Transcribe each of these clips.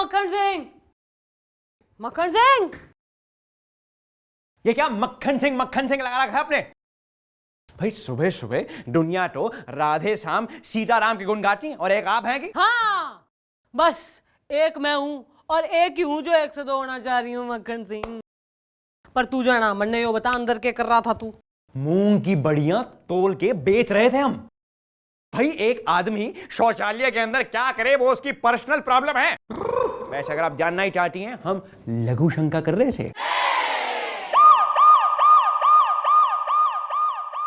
मक्खन सिंह। मक्खन सिंह, ये क्या मक्खन सिंह लगा रखा है आपने? भाई सुबह सुबह दुनिया तो राधे श्याम सीताराम के गुण गाती है और एक आप हैं कि? हाँ बस एक मैं हूं और एक ही हूं जो 102 होना चाह रही हूं मक्खन सिंह। पर तू जो है ना मन्ने यो बता अंदर के कर रहा था तू? मूंग की बड़ियां तोल के बेच रहे थे हम। भाई एक आदमी शौचालय के अंदर क्या करे वो उसकी पर्सनल प्रॉब्लम है। वैसे अगर आप जानना ही चाहती हैं हम लघु शंका कर रहे थे।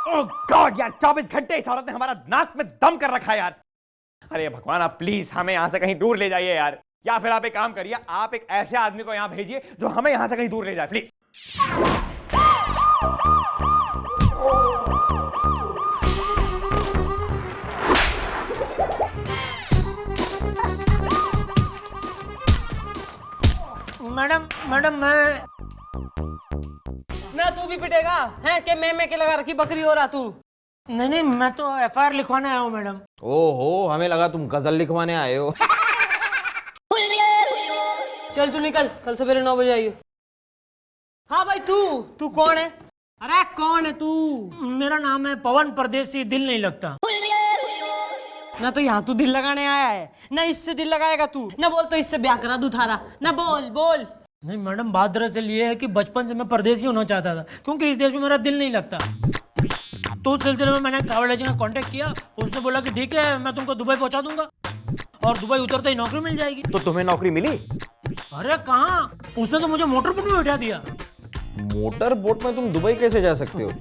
ओह गॉड यार 24 घंटे इस औरत ने हमारा नाक में दम कर रखा है यार। अरे भगवान आप प्लीज हमें यहां से कहीं दूर ले जाइए यार, या फिर आप एक काम करिए, आप एक ऐसे आदमी को यहां भेजिए जो हमें यहां से कहीं दूर ले जाए प्लीज। मैडम मैडम मैं ना तू भी पिटेगा है कि मैं के लगा रखी बकरी हो रहा तू? नहीं नहीं मैं तो एफआईआर लिखवाने आया हूँ मैडम। ओहो हमें लगा तुम गजल लिखवाने आए हो। चल तू निकल, कल सवेरे 9 बजे आइए। हाँ भाई तू कौन है? अरे कौन है तू? मेरा नाम है पवन परदेसी, दिल नहीं लगता। ना तो यहाँ तू दिल लगाने आया है, ना इससे दिल लगाएगा तू। ना बोल तो इससे ब्याह करा दूं थारा, ना बोल बोल। नहीं मैडम बात दरअसल ये है कि बचपन से मैं परदेसी होना चाहता था क्योंकि इस देश में मेरा दिल नहीं लगता। तो उस सिलसिले में मैंने ट्रैवल एजेंट का कांटेक्ट किया, उसने बोला कि ठीक है मैं तुमको दुबई पहुंचा दूंगा और दुबई उतरते ही नौकरी मिल जाएगी। तो तुम्हें नौकरी मिली? अरे कहाँ, उसने तो मुझे मोटर बोट में बैठा दिया। मोटर बोट में तुम दुबई कैसे जा सकते हो?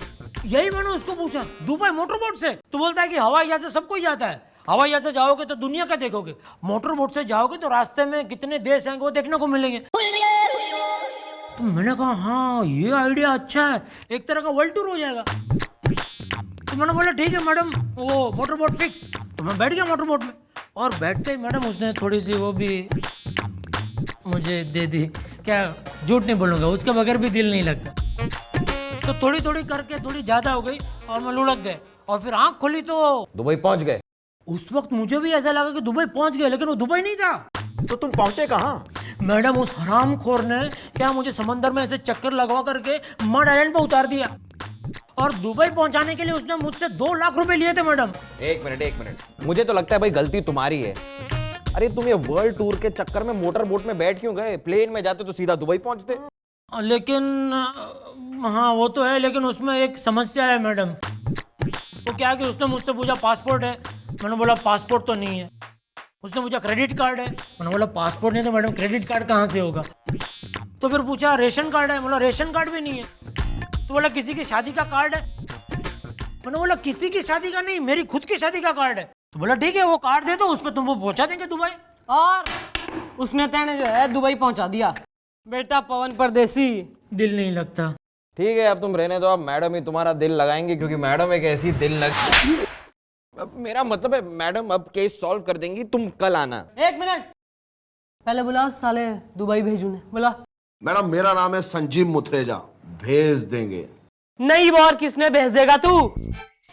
यही मैंने उसको पूछा, दुबई मोटर बोट से? तो बोलता है कि हवाई जहाज से सब कोई जाता है, हवाई जहाज से जाओगे तो दुनिया का देखोगे, मोटर बोट से जाओगे तो रास्ते में कितने देश हैं वो देखने को मिलेंगे। तो मैंने कहा हाँ ये आइडिया अच्छा है, एक तरह का वर्ल्ड टूर हो जाएगा। तो मैंने बोला ठीक है मैडम वो मोटर बोट फिक्स। तो मैं बैठ गया मोटर बोट में और बैठते ही मैडम उसने थोड़ी सी वो भी मुझे दे दी। क्या झूठ नहीं बोलूंगा, उसके बगैर भी दिल नहीं लगता। तो थोड़ी थोड़ी करके थोड़ी ज्यादा हो गई और मैं लुढ़क गए और फिर आंख खोली तो दुबई पहुंच गए? उस वक्त मुझे भी ऐसा लगा कि दुबई पहुंच गए, लेकिन वो दुबई नहीं था। तो तुम पहुंचे कहाँ? मैडम उस हरामखोर ने क्या मुझे समंदर में ऐसे चक्कर लगवा करके मड आइलैंड पे उतार दिया और दुबई पहुंचाने के लिए उसने मुझसे 2 लाख रुपए लिए थे मैडम। एक मिनट मुझे तो लगता है भाई गलती तुम्हारी है। अरे तुम ये वर्ल्ड टूर के चक्कर में मोटर बोट में बैठ क्यों गए? प्लेन में जाते तो सीधा दुबई पहुंचते। लेकिन हाँ वो तो है, लेकिन उसमें एक समस्या है मैडम। वो क्या कि उसने मुझसे पूछा पासपोर्ट है, मैंने बोला पासपोर्ट तो नहीं है। उसने पूछा क्रेडिट कार्ड है, मैंने बोला पासपोर्ट नहीं तो मैडम क्रेडिट कार्ड कहाँ से होगा। तो फिर पूछा रेशन कार्ड है, बोला रेशन कार्ड भी नहीं है। तो बोला किसी की शादी का कार्ड है, मैंने बोला किसी की शादी का नहीं, मेरी खुद की शादी का कार्ड है। तो बोला ठीक है वो कार्ड दे दो, उस पर तुमको पहुंचा देंगे दुबई। और उसने तेने जो है दुबई पहुंचा दिया। बेटा पवन परदेसी, दिल नहीं लगता। ठीक है अब तुम रहने दो, अब मैडम ही तुम्हारा दिल लगाएंगे क्योंकि मैडम एक ऐसी दिल लग। अब मेरा मतलब है मैडम अब केस सॉल्व कर देंगी, तुम कल आना। 1 मिनट पहले बुलाओ साले दुबई भेजूने, बुला। मैडम मेरा नाम है संजीव मुथरेजा, भेज देंगे। नहीं और किसने भेज देगा तू?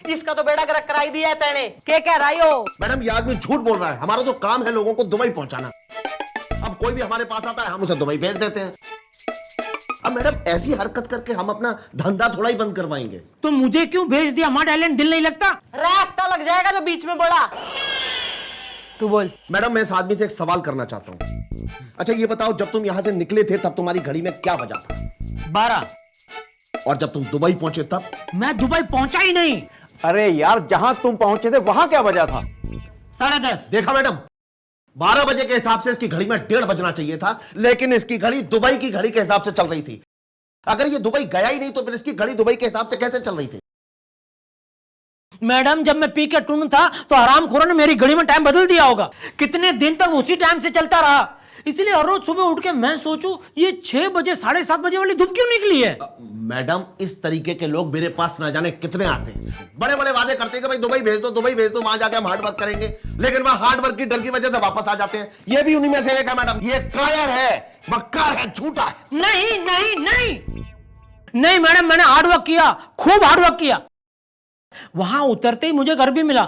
इसका तो बेड़ा गर्क कराई दिया है तेने, क्या कह रही हो? मैडम ये आदमी झूठ बोल रहा है, हमारा तो काम है लोगों को दुबई पहुंचाना। अब कोई भी हमारे पास आता है हम उसे दुबई भेज देते हैं। अब मैडम ऐसी हरकत करके हम अपना धंधा थोड़ा ही बंद करवाएंगे। तो मुझे क्यों भेज दिया? मड आइलैंड दिल नहीं लगता? रैक्टा लग जाएगा जो बीच में बोला। तू बोल। मैडम मैं इस आदमी से एक सवाल करना चाहता हूँ। अच्छा ये बताओ जब तुम यहाँ से निकले थे तब तुम्हारी घड़ी में क्या बजा था? 12। और जब तुम दुबई पहुंचे तब? मैं दुबई पहुंचा ही नहीं। अरे यार जहां तुम पहुंचे थे वहां क्या बजा था? 10:30। देखा मैडम 12 बजे के हिसाब से इसकी घड़ी में 1:30 बजना चाहिए था, लेकिन इसकी घड़ी दुबई की घड़ी के हिसाब से चल रही थी। अगर ये दुबई गया ही नहीं तो फिर इसकी घड़ी दुबई के हिसाब से कैसे चल रही थी? मैडम जब मैं पी के टून था तो हरामखोरों ने मेरी घड़ी में टाइम बदल दिया होगा। कितने दिन तक उसी टाइम से चलता रहा, इसलिए हर रोज सुबह उठ के मैं सोचूं ये 6 बजे 7:30 बजे वाली धूप क्यों निकली है। मैडम इस तरीके के लोग मेरे पास ना जाने कितने आते हैं, बड़े बड़े वादे करते हैं कि भाई दुबई भेज दो वहां जाके हम हार्ड वर्क करेंगे, लेकिन वहां हार्ड वर्क की डर की वजह से वापस आ जाते हैं। ये भी उन्हीं में से एक है मैडम, ये कायर है, मक्कार है, झूठा है। नहीं नहीं नहीं नहीं मैडम मैंने हार्ड वर्क किया, खूब हार्ड वर्क किया। वहां उतरते ही मुझे घर भी मिला।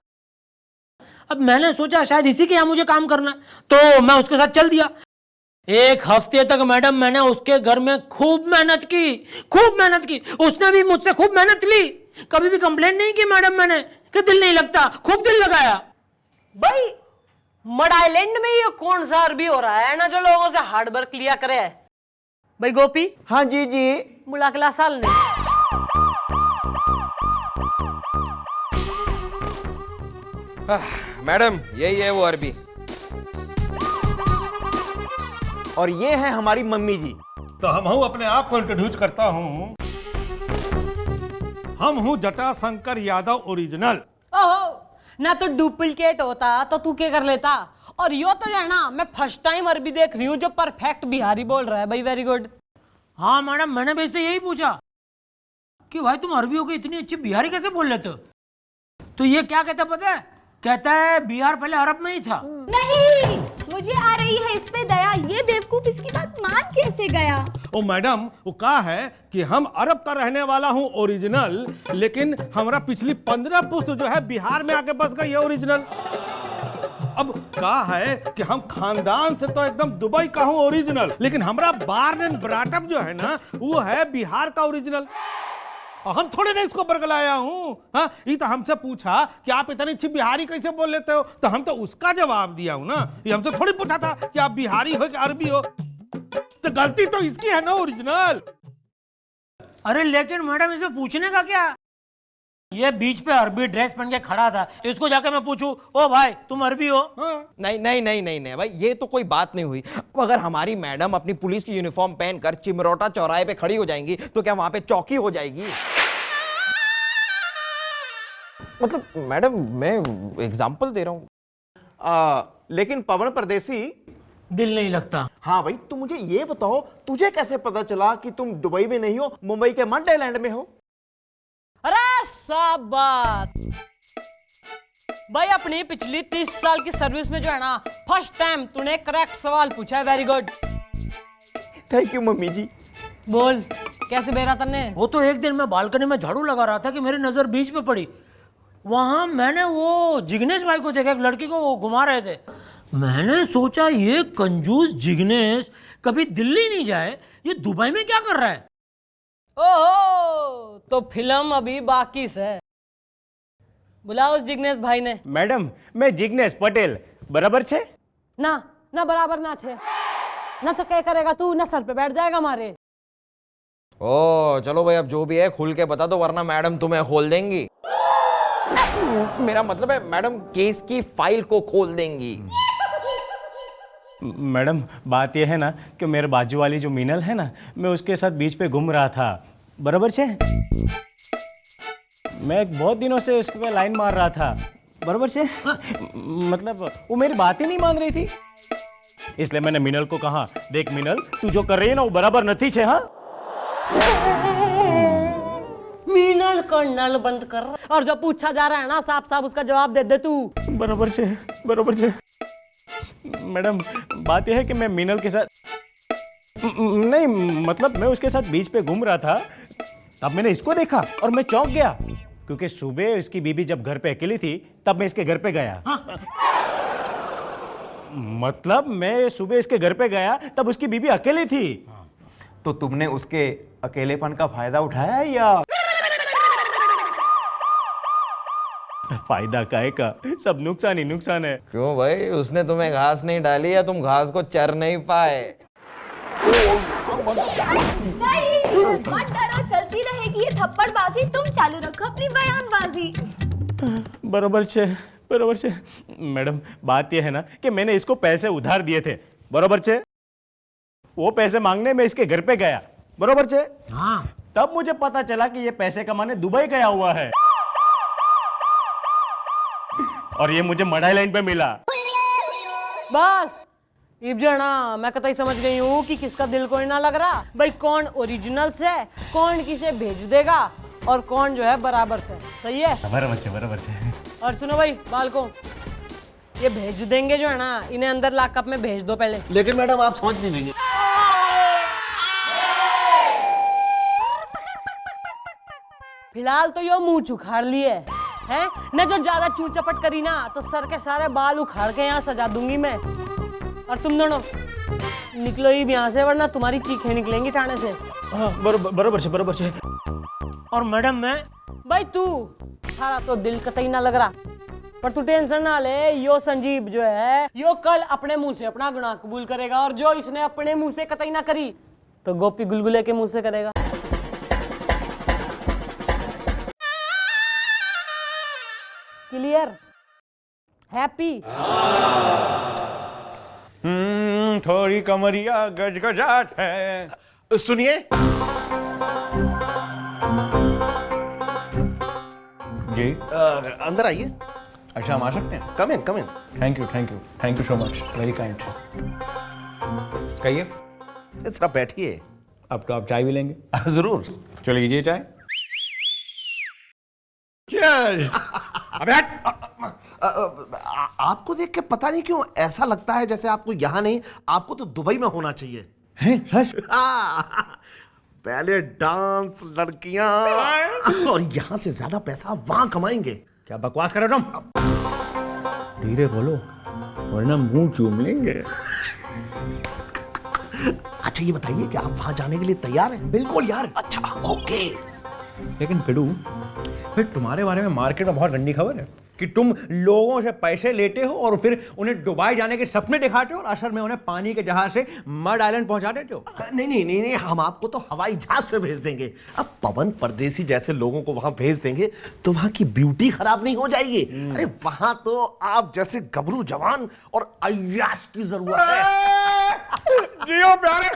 अब मैंने सोचा शायद इसी के यहां मुझे काम करना, तो मैं उसके साथ चल दिया। एक हफ्ते तक मैडम मैंने उसके घर में खूब मेहनत की। उसने भी मुझसे खूब मेहनत ली। कभी भी कंप्लेंट नहीं की मैडम मैंने कि दिल नहीं लगता, खूब दिल लगाया। भाई मड आइलैंड में ये कौन सा अरबी हो रहा है ना जो लोगों से हार्ड वर्क लिया करे। भाई गोपी, हाँ जी जी। मुलाकला साल ने मैडम यही है वो अरबी। और ये है हमारी मम्मी जी। तो हम हूँ अपने आप को इंट्रोड्यूस करता हूँ। हम हूँ जटाशंकर यादव ओरिजिनल। ओहो, ना तो डुप्लीकेट होता तो तू क्या कर लेता। और यो तो है ना, मैं फर्स्ट टाइम अरबी देख रही हूँ जो परफेक्ट बिहारी बोल रहा है। भाई वेरी गुड। हाँ मैडम, मैंने भी इससे यही पूछा कि भाई तुम अरबी हो के इतनी अच्छी बिहारी कैसे बोल लेते हो। तो ये क्या कहता पता है, कहता है बिहार पहले अरब में ही था। नहीं, मुझे आ रही है इस पे दया। ये बेवकूफ इसकी बात मान कैसे गया। ओ मैडम, वो कहा है कि हम अरब का रहने वाला हूँ ओरिजिनल, लेकिन हमारा पिछली 15 पुश्त जो है बिहार में आके बस गई है ओरिजिनल। अब कहा है कि हम खानदान से तो एकदम दुबई का हूँ ओरिजिनल, लेकिन हमारा बार्न एंड ब्रॉटअप जो है ना वो है बिहार का ओरिजिनल। और हम थोड़े ना इसको बरगलाया हूँ। हाँ, ये तो हमसे पूछा कि आप इतनी अच्छी बिहारी कैसे बोल लेते हो, तो हम तो उसका जवाब दिया हूँ ना। ये हमसे थोड़ी पूछा था कि आप बिहारी हो कि अरबी हो। तो गलती तो इसकी है ना ओरिजिनल। अरे लेकिन मैडम इसमें पूछने का क्या। ये बीच पे अरबी ड्रेस पहन के खड़ा था, तो इसको जाके मैं पूछूं, ओ भाई तुम अरबी हो। नहीं नहीं नहीं नहीं नहीं भाई, ये तो कोई बात नहीं हुई। अब अगर हमारी मैडम अपनी पुलिस की यूनिफॉर्म पहनकर चिमरोटा चौराहे पे खड़ी हो जाएंगी तो क्या वहां पे चौकी हो जाएगी। मतलब मैडम मैं एग्जाम्पल दे रहा हूं। लेकिन पवन परदेसी, दिल नहीं लगता। हाँ भाई, तू मुझे ये बताओ, तुझे कैसे पता चला कि तुम दुबई में नहीं हो, मुंबई के मंडे आइलैंड में हो। अरे शाबाश भाई, अपनी पिछली 30 साल की सर्विस में जो है ना फर्स्ट टाइम तूने करेक्ट सवाल पूछा है। Very good. Thank you mummy ji. बोल कैसे बेरा तन्ने। वो तो एक दिन मैं बालकनी में झाड़ू लगा रहा था कि मेरी नजर बीच पे पड़ी। वहां मैंने वो जिग्नेश भाई को देखा, एक लड़की को वो घुमा रहे थे। मैंने सोचा ये कंजूस जिग्नेश कभी दिल्ली नहीं जाए, ये दुबई में क्या कर रहा है। ओहो, तो फिल्म अभी बाकी से। बुलाओ उस जिग्नेश भाई ने। मैडम, मैं जिग्नेश पटेल, बराबर छे? ना ना बराबर ना छे ना, तो क्या करेगा तू, ना सर पे बैठ जाएगा हमारे। ओ चलो भाई, अब जो भी है खुल के बता दो, वरना मैडम तुम्हें खोल देंगी। मेरा मतलब है मैडम केस की फाइल को खोल देंगी। मैडम, बात यह है ना कि मेरे बाजू वाली जो मीनल है ना, मैं उसके साथ बीच पे घूम रहा था, बराबर छे? मैं बहुत दिनों से उसके पे लाइन मार रहा था, बराबर छे? मतलब वो मेरी बात ही नहीं मान रही थी, इसलिए मैंने मीनल को कहा, देख मीनल, तू जो कर रही है ना वो बराबर नहीं छे। हाँ, मीनल का नल बंद कर, और जो पूछा जा रहा है ना साफ साफ उसका जवाब दे दे तू। बराबर छे, बराबर छे। मैडम, बात यह है कि मैं मीनल के साथ नहीं, मतलब मैं उसके साथ बीच पे घूम रहा था, तब मैंने इसको देखा और मैं चौंक गया, क्योंकि सुबह इसकी बीबी जब घर पे अकेली थी तब मैं इसके घर पे गया। मतलब मैं सुबह इसके घर पे गया तब उसकी बीबी अकेली थी। तो तुमने उसके अकेलेपन का फायदा उठाया या? फायदा काहे का, सब नुकसान ही नुकसान है। क्यों भाई, उसने तुम्हें घास नहीं डाली या तुम घास को चर नहीं पाए? नहीं, मत डरो, चलती रहेगी ये थप्पड़बाजी। तुम चालू रखो अपनी बयानबाजी। बराबर छे, बराबर छे। मैडम, बात यह है ना कि मैंने इसको पैसे उधार दिए थे, बराबर छे? वो पैसे मांगने में इसके घर पे गया, बराबर छे? हाँ। तब मुझे पता चला कि ये पैसे कमाने दुबई गया हुआ है, और ये मुझे मडाई लाइन पे मिला। बस इब जो है ना मैं कतई समझ गई हूँ कि किसका दिल कोई ना लग रहा। भाई कौन ओरिजिनल से, कौन किसे भेज देगा, और कौन जो है बराबर से। सही है, बराबर छे, बराबर छे। और सुनो भाई बालकों, ये भेज देंगे जो है ना, इन्हें अंदर लॉकअप में भेज दो पहले। लेकिन मैडम आप समझ नहीं रही। फिलहाल तो यो मुंह उखाड़ लिए हैं ना, जो ज्यादा चूर चपट करी ना तो सर के सारे बाल उखाड़ के यहाँ सजा दूंगी मैं। और तुम दोनों निकलो ही यहाँ से वरना तुम्हारी चीखें निकलेंगी ठाणे से। हाँ बरोबर छे। और मैडम मैं भाई तू थारा तो दिल कतई ना लग रहा, पर तू टेंशन ना ले, यो संजीव जो है यो कल अपने मुंह से अपना गुनाह कबूल करेगा, और जो इसने अपने मुंह से कतई ना करी तो गोपी गुलगुले के मुंह से करेगा। क्लियर? हैप्पी? थोड़ी कमरिया गजगजाट है। सुनिए, जी अंदर आइए। अच्छा, हम आ सकते हैं? Come in, come in. Thank you so much, very kind. कहिए। जरा बैठिए। अब तो आप चाय भी लेंगे? जरूर। चलो लीजिए चाय। Cheers! अबे हट! आपको देख के पता नहीं क्यों ऐसा लगता है जैसे आपको यहाँ नहीं, आपको तो दुबई में होना चाहिए। हैं, सच? पहले डांस, लड़कियां, और यहाँ से ज्यादा पैसा वहां कमाएंगे। क्या बकवास कर रहे हो तुम? धीरे बोलो वरना मुंह चूम लेंगे। अच्छा ये बताइए कि आप वहां जाने के लिए तैयार हैं? बिल्कुल यार। अच्छा ओके। लेकिन पिडू, फिर तुम्हारे बारे में मार्केट में बहुत गंदी खबर है कि तुम लोगों से पैसे लेते हो और फिर उन्हें दुबई जाने के सपने दिखाते हो और असल में उन्हें पानी के जहाज से मड आइलैंड पहुंचा देते हो। नहीं, हम आपको तो हवाई जहाज से भेज देंगे। अब पवन परदेसी जैसे लोगों को वहां भेज देंगे तो वहां की ब्यूटी खराब नहीं हो जाएगी। अरे वहां तो आप जैसे गबरू जवान और अय्याश की जरूरत है। जियो प्यारे।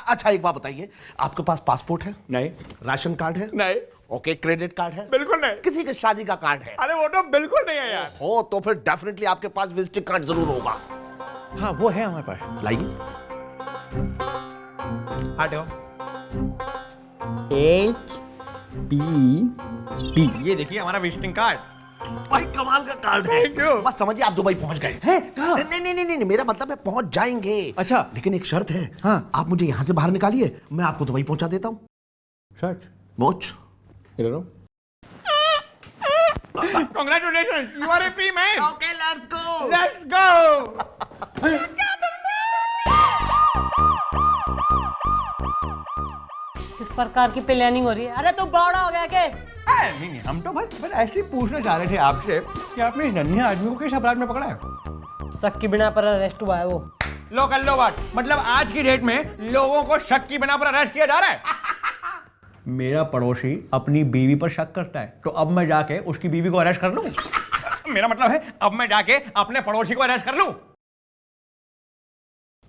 अच्छा एक बात बताइए, आपके पास पासपोर्ट है? नहीं। राशन कार्ड है? नहीं। ओके, क्रेडिट कार्ड है? बिल्कुल नहीं। किसी के शादी का कार्ड है? अरे वो तो बिल्कुल नहीं है यार। हो तो फिर डेफिनेटली आपके पास विजिटिंग कार्ड जरूर होगा। हाँ वो है हमारे पास। लाइए। हटो। HBP। ये देखिए हमारा विजिटिंग कार्ड। भाई कमाल का कार्ड है। Thank you। बस समझिए आप दुबई पहुंच गए हैं। कहाँ? नहीं, मेरा मतलब है पहुंच जाएंगे। अच्छा। लेकिन एक शर्त है। हाँ। आप मुझे यहाँ से बाहर निकालिए, मैं आपको दुबई पहुंचा देता हूँ। सच? मोच। इधर आओ। Congratulations, you are a free man. Okay, let's go. Let's go. किस प्रकार की प्लानिंग हो रही है? अरे तू बड़ा हो गया के? नहीं, हम तो बस ऐसे ही पूछना चाह रहे थे आपसे कि आपने इस नन्हे आदमी को किस अपराध में पकड़ा है? शक की बिना पर अरेस्ट हुआ है वो। लो कर लो बात, मतलब आज की डेट में लोगों को शक की बिना पर अरेस्ट किया जा रहा है। मेरा पड़ोसी अपनी बीवी पर शक करता है, तो अब मैं जाके उसकी बीवी को अरेस्ट कर लूं? मेरा मतलब है अब मैं जाके अपने पड़ोसी को अरेस्ट कर लूं?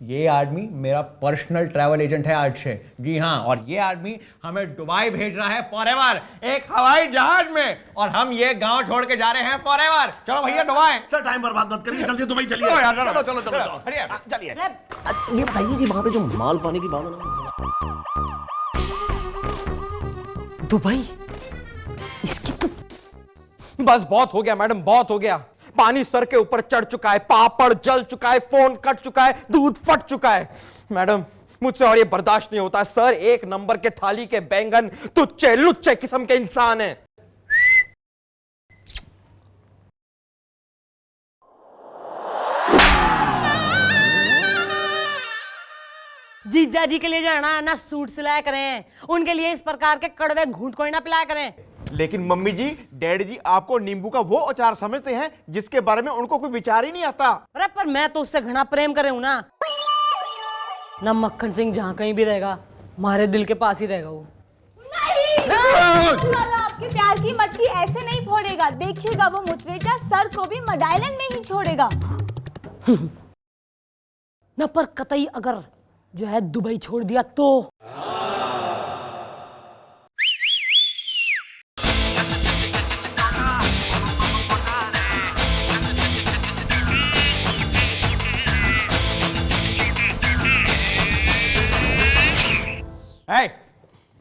ये आदमी मेरा पर्सनल ट्रैवल एजेंट है आज से। जी हाँ, और ये आदमी हमें दुबई भेज रहा है फॉरएवर, एक हवाई जहाज में, और हम ये गांव छोड़ के जा रहे हैं फॉरएवर। चलो भैया दुबई। सर टाइम बर्बाद मत करिए, जल्दी दुबई चलिए। चलो यार, चलो। चलिए। ये बताइए कि वहां पे जो माल पाने की बात है ना, दुबई इसकी तो बस बहुत हो गया मैडम, बहुत हो गया। पानी सर के ऊपर चढ़ चुका है, पापड़ जल चुका है, फोन कट चुका है, दूध फट चुका है। मैडम मुझसे और ये बर्दाश्त नहीं होता। सर एक नंबर के थाली के बैंगन तुच्चे लुच्चे किस्म के इंसान हैं। जीजा जी के लिए जो है ना सूट सिलाया करें, उनके लिए इस प्रकार के कड़वे घूंट कोई ना पिलाया करें। लेकिन मम्मी जी, डैडी जी आपको नींबू का वो अचार समझते हैं जिसके बारे में उनको कोई विचार ही नहीं आता। अरे पर मैं तो उससे घना प्रेम करे हूं ना मक्खन सिंह जहां कहीं भी रहेगा हमारे दिल के पास ही रहेगा वो। नहीं वाला आपके प्यार की मटकी ऐसे नहीं फोड़ेगा, देखिएगा वो मुचरेचा सर को भी मड आइलैंड में ही छोड़ेगा। न पर कतई अगर जो है दुबई छोड़ दिया तो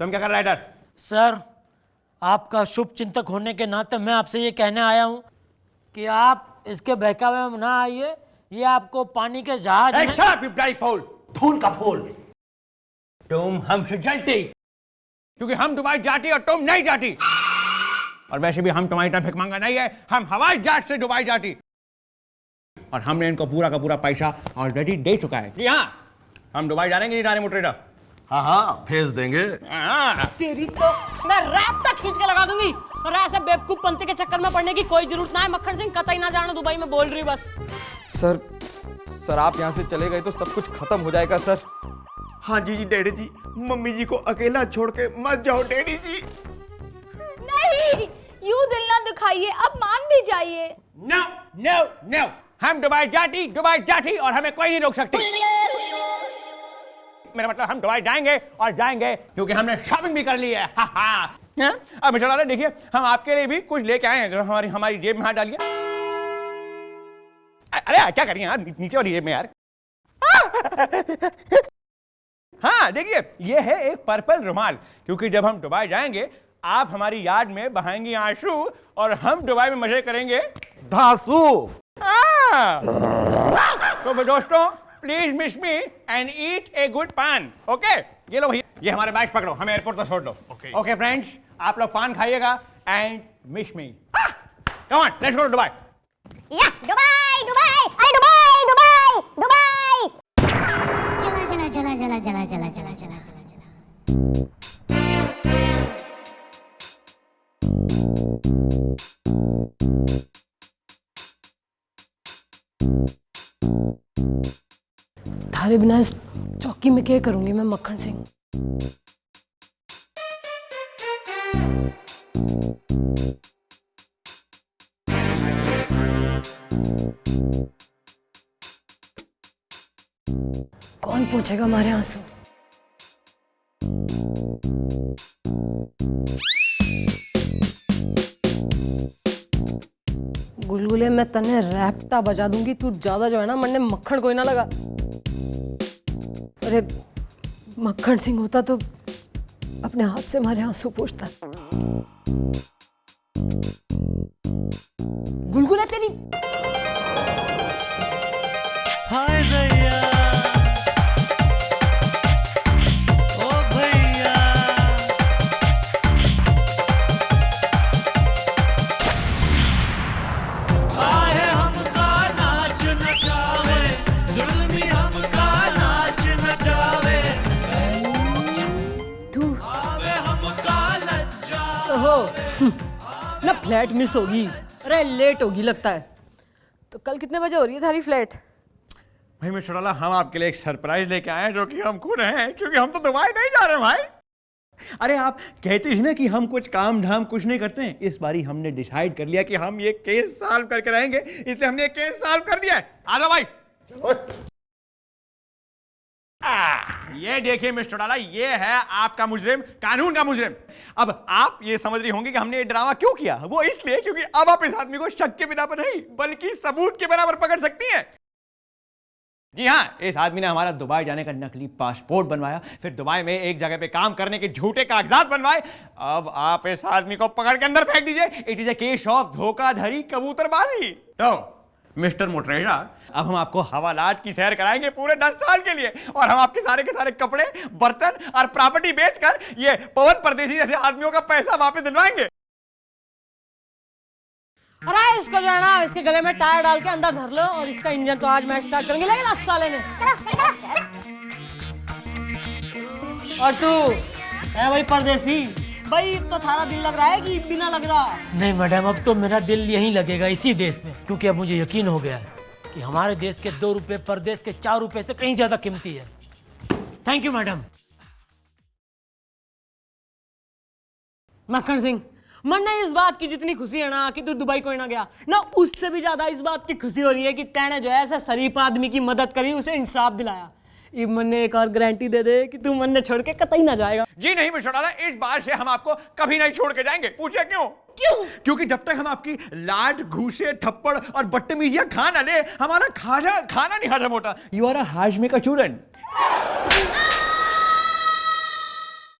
तुम क्या कर रहा है इधर? सर आपका शुभ चिंतक होने के नाते मैं आपसे ये कहने आया हूं कि आप इसके बहकावे में ना आइए। ये आपको पानी के जहाज में... Shut up, you bloody fool! फूल का फूल। तुम हमसे जलती क्योंकि हम दुबई जाती और तुम नहीं जाती, और वैसे भी हम तुम्हारी तरह भिखमंगा नहीं है, हम हवाई जहाज से दुबई जाती। और हमने इनको पूरा का पूरा पैसा ऑलरेडी दे चुका है। जी हाँ, हम दुबई जा रहे हैं नहीं जा रहे मोटरेटर? हाँ हाँ भेज देंगे। तेरी तो मैं रात तक खींच के लगा दूंगी। और ऐसे बेवकूफ पंते के चक्कर में पड़ने की कोई जरूरत ना है मक्खन सिंह, कतई ना जाना दुबई में, बोल रही बस। सर आप यहाँ से चले गए तो सब कुछ खत्म हो जाएगा सर। हाँ जी डैडी जी, मम्मी जी को अकेला छोड़ के मत जाओ डैडी जी। नहीं, यूं दिल ना दुखाइए, अब मान भी जाइए। नो नो नो, हम दुबई जाती और हमें कोई नहीं रोक सकती। मेरा मतलब हम दुबई जाएंगे और जाएंगे क्योंकि हमने शॉपिंग भी कर ली है। हा हा। अब मिस्टर लाला देखिए, हम आपके लिए भी कुछ लेके आए हैं जो हमारी जेब में हाथ डालिए। अरे क्या करिए यार, नीचे वाली जेब में यार। हाँ देखिए, ये है एक पर्पल रुमाल, क्योंकि जब हम दुबई जाएंगे आप हमारी याद में बहाएंगी आंसू और हम दुबई में मजे करेंगे धांसू। तो दोस्तों, please miss me and eat a good पान। ओके, ये लो भैया, ये हमारे बैग पकड़ो, हमें एयरपोर्ट तक छोड़ दो। ओके फ्रेंड्स, आप लोग पान खाइएगा and miss me. Come on, let's go to Dubai. या दुबई दुबई, अरे दुबई दुबई दुबई। चला चला चला चला चला चला चला चला थारे बिना इस चौकी में क्या करूंगी मैं मक्खन सिंह। कौन पूछेगा हमारे आंसू? गुलगुले मैं तने रैप्टा बजा दूंगी, तू ज्यादा जो है ना मरने मक्खन कोई ना लगा। अरे मक्खन सिंह होता तो अपने हाथ से हमारे आंसू पोंछता। गुलगुले तेरी हाय भैया, ओ भैया, आए हमका नाच नचावे, जुल्मी हमका नाच नचावे, तू आवे हमका लज्जा। ओहो ना फ्लैट मिस होगी, अरे लेट होगी लगता है। तो कल कितने बजे हो रही है थारी फ्लैट? भाई मिस्टर लाला, हम आपके लिए एक सरप्राइज लेके आए हैं जो कि हम खुद हैं, क्योंकि हम तो दुबई नहीं जा रहे भाई। अरे आप कहते हैं ना कि हम कुछ काम धाम कुछ नहीं करते हैं, इस बारी हमने डिसाइड कर लिया कि हम ये केस सॉल्व करके रहेंगे, इसलिए हमने ये केस सॉल्व कर दिया है। आ जाओ भाई। ये देखिए मिस्टर लाला, ये है आपका मुजरिम, कानून का मुजरिम। अब आप ये समझ रही होंगी कि हमने ये ड्रामा क्यों किया। वो इसलिए क्योंकि अब आप इस आदमी को शक के बिना पर नहीं बल्कि सबूत के बराबर पकड़ सकती हैं। जी हाँ, इस आदमी ने हमारा दुबई जाने का नकली पासपोर्ट बनवाया, फिर दुबई में एक जगह पे काम करने के झूठे कागजात बनवाए। अब आप इस आदमी को पकड़ के अंदर फेंक दीजिए। It is a case of धोखाधड़ी, कबूतरबाजी। तो मिस्टर मोटरेजा, अब हम आपको हवालात की सैर कराएंगे पूरे 10 साल के लिए, और हम आपके सारे के सारे कपड़े, बर्तन और प्रॉपर्टी बेचकर ये पवन परदेसी जैसे आदमियों का पैसा वापस दिलवाएंगे। अरे इसको जो है ना इसके गले में टायर डाल के अंदर धर लो, और इसका इंजन तो आज मैं स्टार्ट करेंगे, लेकिन 10 साले ने। और तू है भाई परदेसी, भाई तो थारा दिल लग रहा है कि बिना लग रहा? नहीं मैडम, अब तो मेरा दिल यहीं लगेगा, इसी देश में, क्योंकि अब मुझे यकीन हो गया है कि हमारे देश के 2 रुपए परदेश के 4 रुपए से कहीं ज्यादा कीमती है। Thank you madam. मक्खन सिंह, मन नहीं इस बात की जितनी खुशी है ना कि तू दुबई कोई ना गया ना, उससे भी ज्यादा इस बात की खुशी हो रही है कि तैने जो है ऐसे शरीफ आदमी की मदद करी, उसे इंसाफ दिलाया। ये मन ने एक और गारंटी दे दे कि तू मन ने छोड़ के कतई ना जाएगा। जी नहीं मिस्टर लाला, इस बार से हम आपको कभी नहीं छोड़ के जाएंगे। पूछे क्यों? क्योंकि जब तक हम आपकी लाड, घूसे, थप्पड़ और बदतमीजियां खा ना ले, हमारा खाना नहीं हजम होता। यू आर अ हाजमे का स्टूडेंट।